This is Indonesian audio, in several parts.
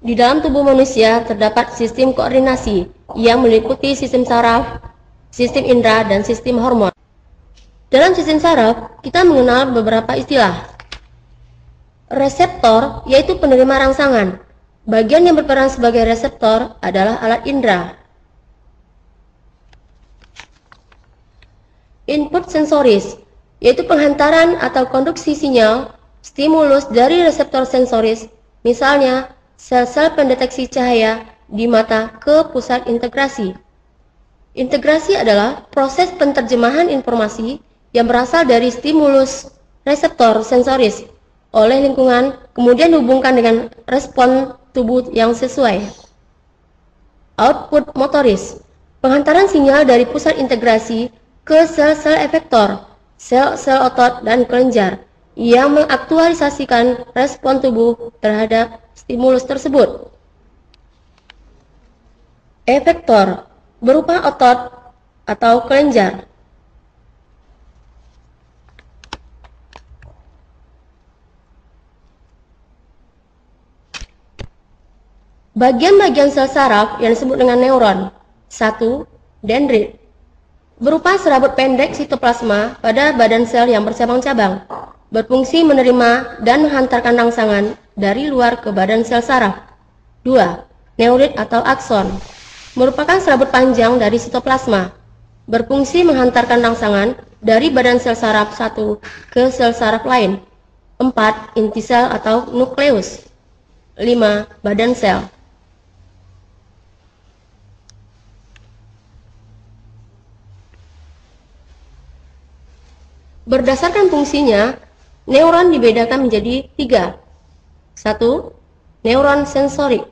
Di dalam tubuh manusia terdapat sistem koordinasi yang meliputi sistem saraf, sistem indera, dan sistem hormon. Dalam sistem saraf, kita mengenal beberapa istilah. Reseptor, yaitu penerima rangsangan. Bagian yang berperan sebagai reseptor adalah alat indera. Input sensoris, yaitu penghantaran atau konduksi sinyal stimulus dari reseptor sensoris, misalnya sel-sel pendeteksi cahaya di mata ke pusat integrasi. Integrasi adalah proses penterjemahan informasi yang berasal dari stimulus reseptor sensoris oleh lingkungan, kemudian dihubungkan dengan respon tubuh yang sesuai. Output motoris, penghantaran sinyal dari pusat integrasi ke sel-sel efektor, sel-sel otot dan kelenjar yang mengaktualisasikan respon tubuh terhadap stimulus tersebut. Efektor berupa otot atau kelenjar. Bagian-bagian sel saraf yang disebut dengan neuron. 1. Dendrit, berupa serabut pendek sitoplasma pada badan sel yang bercabang-cabang, berfungsi menerima dan menghantarkan rangsangan dari luar ke badan sel saraf. 2. Neurit atau akson, merupakan serabut panjang dari sitoplasma, berfungsi menghantarkan rangsangan dari badan sel saraf satu ke sel saraf lain. 4. Inti sel atau nukleus. 5. Badan sel. Berdasarkan fungsinya, neuron dibedakan menjadi 3. 1. Neuron sensorik,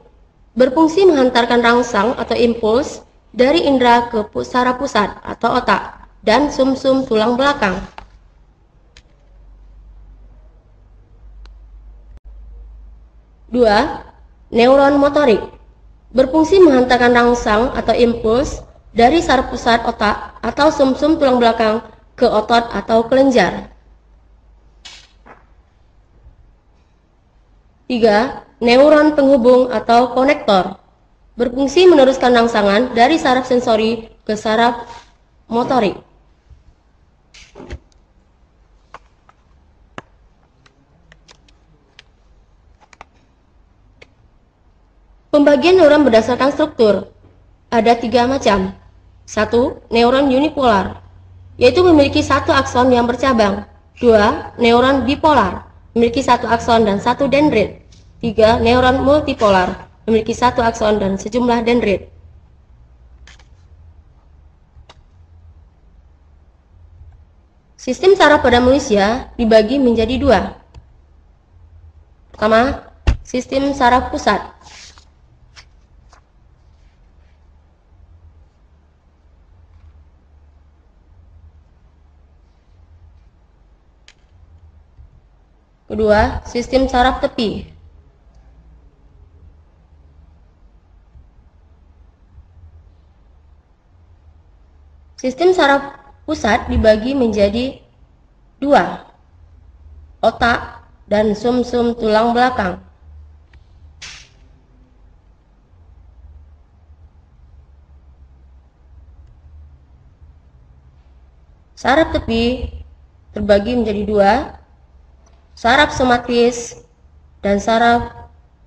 berfungsi menghantarkan rangsang atau impuls dari indera ke saraf pusat atau otak dan sumsum tulang belakang. 2. Neuron motorik, berfungsi menghantarkan rangsang atau impuls dari saraf pusat otak atau sumsum tulang belakang ke otot atau kelenjar. 3. Neuron penghubung atau konektor, berfungsi meneruskan rangsangan dari saraf sensori ke saraf motorik. Pembagian neuron berdasarkan struktur. Ada 3 macam. 1. Neuron unipolar, yaitu memiliki satu akson yang bercabang. 2. Neuron bipolar, memiliki satu akson dan satu dendrit. 3. Neuron multipolar, memiliki satu akson dan sejumlah dendrit. Sistem saraf pada manusia dibagi menjadi 2. Pertama, sistem saraf pusat. Kedua, sistem saraf tepi. Sistem saraf pusat dibagi menjadi 2, otak dan sumsum tulang belakang. Saraf tepi terbagi menjadi 2, saraf somatis dan saraf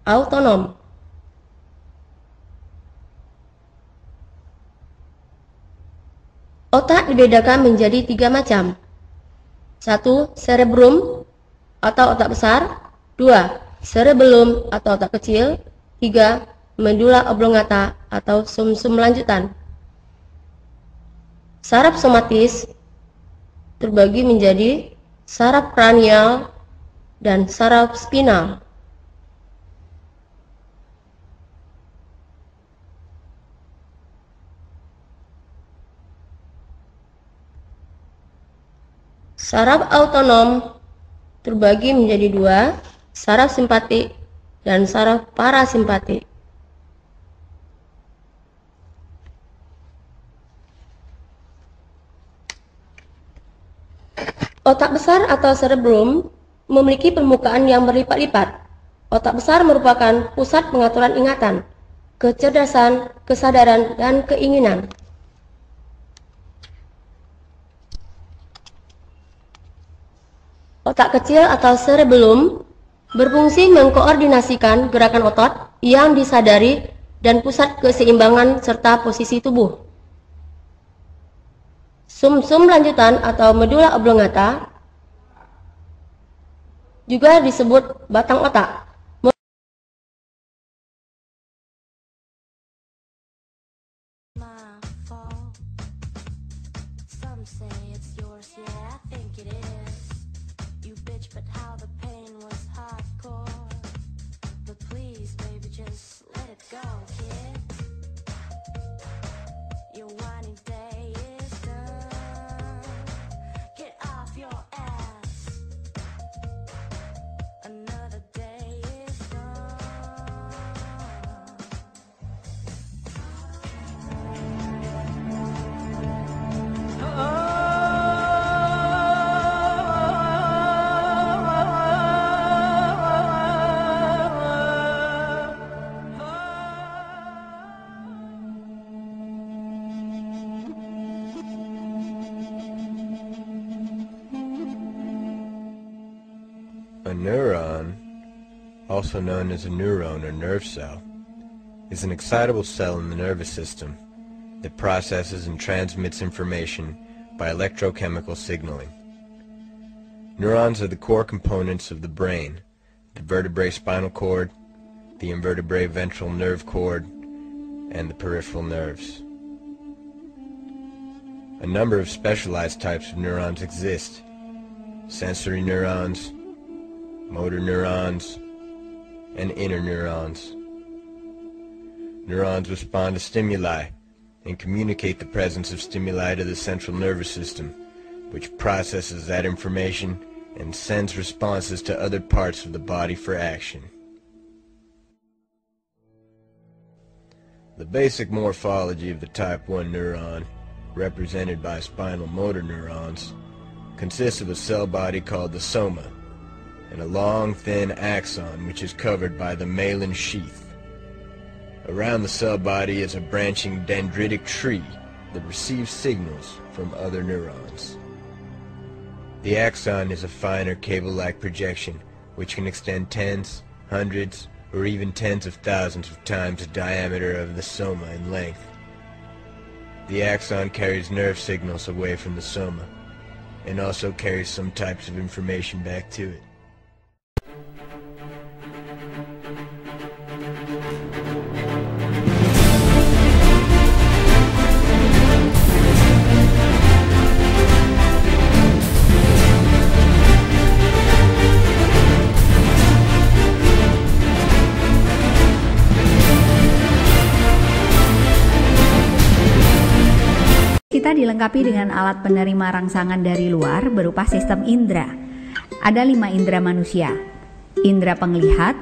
autonom. Otak dibedakan menjadi 3 macam. 1. Cerebrum atau otak besar. 2. Cerebellum atau otak kecil. 3. Medulla oblongata atau sumsum lanjutan. Saraf somatis terbagi menjadi saraf kranial dan saraf spinal. Saraf autonom terbagi menjadi 2, saraf simpatik dan saraf parasimpatik. Otak besar atau cerebrum memiliki permukaan yang berlipat-lipat. Otak besar merupakan pusat pengaturan ingatan, kecerdasan, kesadaran, dan keinginan. Otak kecil atau cerebellum berfungsi mengkoordinasikan gerakan otot yang disadari dan pusat keseimbangan serta posisi tubuh. Sumsum lanjutan atau medula oblongata juga disebut batang otak. A neuron, also known as a neuron or nerve cell, is an excitable cell in the nervous system that processes and transmits information by electrochemical signaling. Neurons are the core components of the brain, the vertebrae spinal cord, the invertebrate ventral nerve cord, and the peripheral nerves. A number of specialized types of neurons exist: sensory neurons, motor neurons, and interneurons. Neurons respond to stimuli and communicate the presence of stimuli to the central nervous system, which processes that information and sends responses to other parts of the body for action. The basic morphology of the type 1 neuron, represented by spinal motor neurons, consists of a cell body called the soma, and a long, thin axon which is covered by the myelin sheath. Around the cell body is a branching dendritic tree that receives signals from other neurons. The axon is a finer cable-like projection which can extend tens, hundreds, or even tens of thousands of times the diameter of the soma in length. The axon carries nerve signals away from the soma, and also carries some types of information back to it. Kita dilengkapi dengan alat penerima rangsangan dari luar berupa sistem indera. Ada 5 indera manusia: indera penglihat,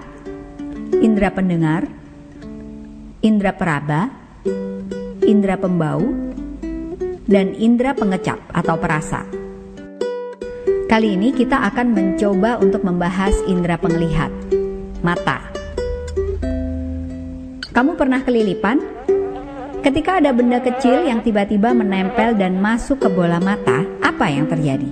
indera pendengar, indera peraba, indera pembau, dan indera pengecap atau perasa. Kali ini kita akan mencoba untuk membahas indera penglihat, mata. Kamu pernah kelilipan? Ketika ada benda kecil yang tiba-tiba menempel dan masuk ke bola mata, apa yang terjadi?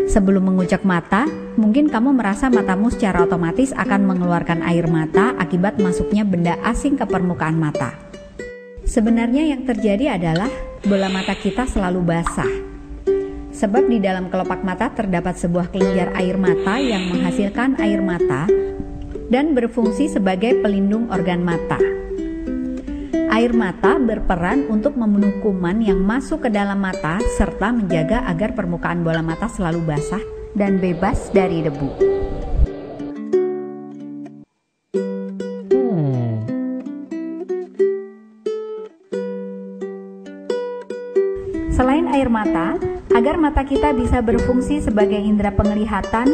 Sebelum mengucek mata, mungkin kamu merasa matamu secara otomatis akan mengeluarkan air mata akibat masuknya benda asing ke permukaan mata. Sebenarnya yang terjadi adalah bola mata kita selalu basah. Sebab di dalam kelopak mata terdapat sebuah kelenjar air mata yang menghasilkan air mata dan berfungsi sebagai pelindung organ mata. Air mata berperan untuk membunuh kuman yang masuk ke dalam mata serta menjaga agar permukaan bola mata selalu basah dan bebas dari debu. Selain air mata, agar mata kita bisa berfungsi sebagai indera penglihatan,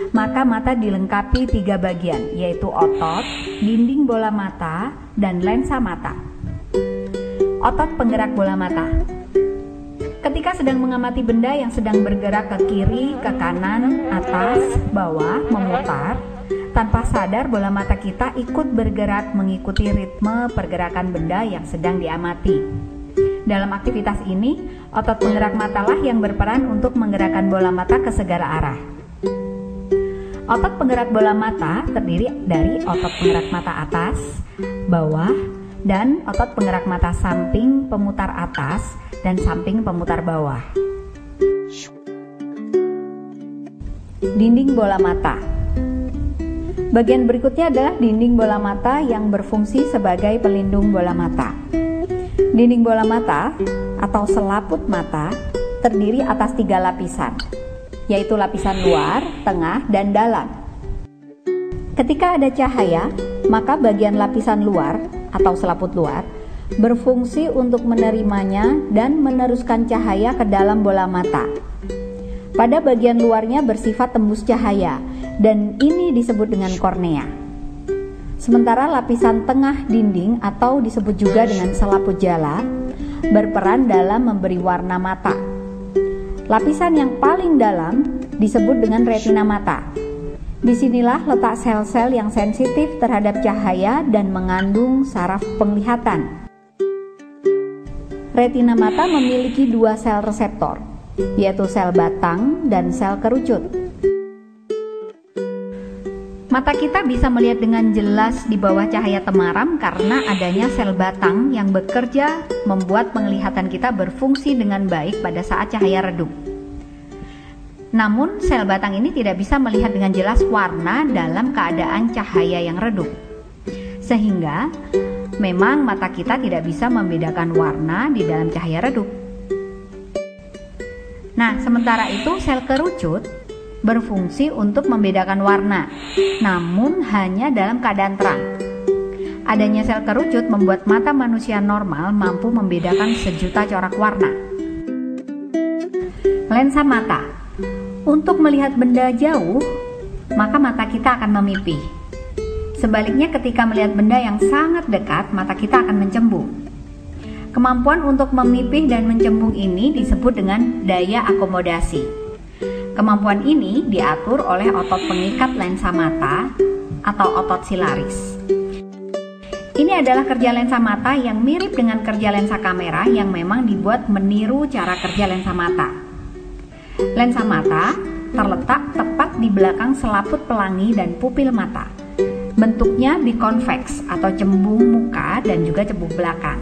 maka mata dilengkapi 3 bagian, yaitu otot, dinding bola mata, dan lensa mata. Otot penggerak bola mata. Ketika sedang mengamati benda yang sedang bergerak ke kiri, ke kanan, atas, bawah, memutar, tanpa sadar bola mata kita ikut bergerak mengikuti ritme pergerakan benda yang sedang diamati. Dalam aktivitas ini, otot penggerak matalah yang berperan untuk menggerakkan bola mata ke segala arah. Otot penggerak bola mata terdiri dari otot penggerak mata atas, bawah, dan otot penggerak mata samping pemutar atas dan samping pemutar bawah. Dinding bola mata. Bagian berikutnya adalah dinding bola mata yang berfungsi sebagai pelindung bola mata. Dinding bola mata atau selaput mata terdiri atas 3 lapisan, yaitu lapisan luar, tengah, dan dalam. Ketika ada cahaya, maka bagian lapisan luar atau selaput luar berfungsi untuk menerimanya dan meneruskan cahaya ke dalam bola mata. Pada bagian luarnya bersifat tembus cahaya, dan ini disebut dengan kornea. Sementara lapisan tengah dinding atau disebut juga dengan selaput jala berperan dalam memberi warna mata. Lapisan yang paling dalam disebut dengan retina mata. Disinilah letak sel-sel yang sensitif terhadap cahaya dan mengandung saraf penglihatan. Retina mata memiliki 2 sel reseptor, yaitu sel batang dan sel kerucut. Mata kita bisa melihat dengan jelas di bawah cahaya temaram karena adanya sel batang yang bekerja membuat penglihatan kita berfungsi dengan baik pada saat cahaya redup. Namun sel batang ini tidak bisa melihat dengan jelas warna dalam keadaan cahaya yang redup. Sehingga memang mata kita tidak bisa membedakan warna di dalam cahaya redup. Nah, sementara itu sel kerucut berfungsi untuk membedakan warna, namun hanya dalam keadaan terang. Adanya sel kerucut membuat mata manusia normal mampu membedakan sejuta corak warna. Lensa mata. Untuk melihat benda jauh, maka mata kita akan memipih. Sebaliknya ketika melihat benda yang sangat dekat, mata kita akan mencembung. Kemampuan untuk memipih dan mencembung ini disebut dengan daya akomodasi. Kemampuan ini diatur oleh otot pengikat lensa mata atau otot silaris. Ini adalah kerja lensa mata yang mirip dengan kerja lensa kamera yang memang dibuat meniru cara kerja lensa mata. Lensa mata terletak tepat di belakang selaput pelangi dan pupil mata. Bentuknya bikonveks atau cembung muka dan juga cembung belakang.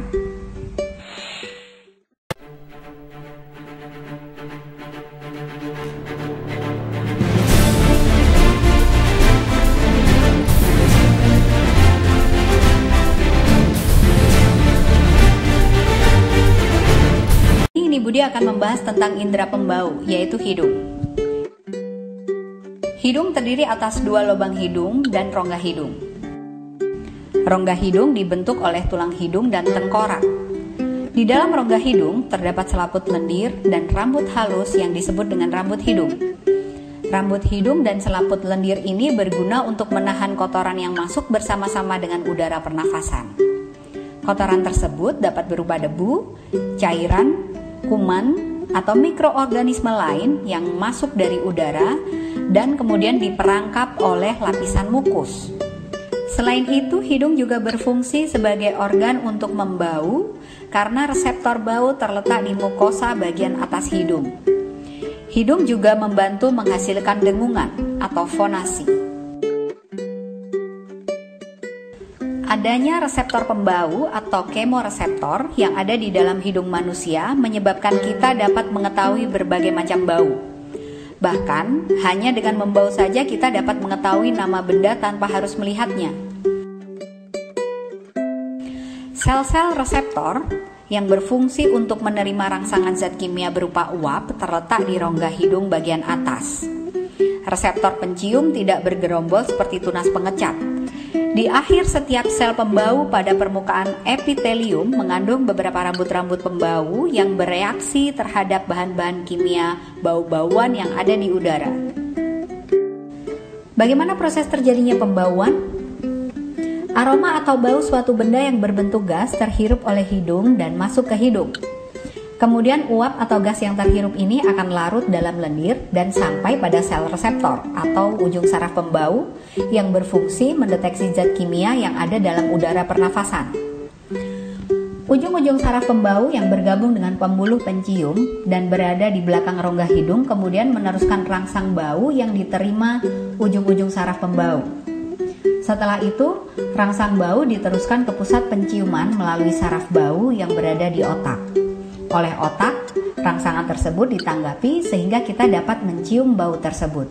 Budi akan membahas tentang indera pembau, yaitu hidung. Hidung terdiri atas 2 lubang hidung dan rongga hidung. Rongga hidung dibentuk oleh tulang hidung dan tengkorak. Di dalam rongga hidung terdapat selaput lendir dan rambut halus yang disebut dengan rambut hidung. Rambut hidung dan selaput lendir ini berguna untuk menahan kotoran yang masuk bersama-sama dengan udara pernafasan. Kotoran tersebut dapat berupa debu, cairan, kuman, atau mikroorganisme lain yang masuk dari udara dan kemudian diperangkap oleh lapisan mukus. Selain itu, hidung juga berfungsi sebagai organ untuk membau karena reseptor bau terletak di mukosa bagian atas hidung. Hidung juga membantu menghasilkan dengungan atau fonasi. Adanya reseptor pembau atau kemoreseptor yang ada di dalam hidung manusia menyebabkan kita dapat mengetahui berbagai macam bau. Bahkan, hanya dengan membau saja kita dapat mengetahui nama benda tanpa harus melihatnya. Sel-sel reseptor yang berfungsi untuk menerima rangsangan zat kimia berupa uap terletak di rongga hidung bagian atas. Reseptor pencium tidak bergerombol seperti tunas pengecat. Di akhir setiap sel pembau pada permukaan epitelium mengandung beberapa rambut-rambut pembau yang bereaksi terhadap bahan-bahan kimia bau-bauan yang ada di udara. Bagaimana proses terjadinya pembauan? Aroma atau bau suatu benda yang berbentuk gas terhirup oleh hidung dan masuk ke hidung. Kemudian uap atau gas yang terhirup ini akan larut dalam lendir dan sampai pada sel reseptor atau ujung saraf pembau yang berfungsi mendeteksi zat kimia yang ada dalam udara pernafasan. Ujung-ujung saraf pembau yang bergabung dengan pembuluh pencium dan berada di belakang rongga hidung kemudian meneruskan rangsang bau yang diterima ujung-ujung saraf pembau. Setelah itu, rangsang bau diteruskan ke pusat penciuman melalui saraf bau yang berada di otak. Oleh otak, rangsangan tersebut ditanggapi sehingga kita dapat mencium bau tersebut.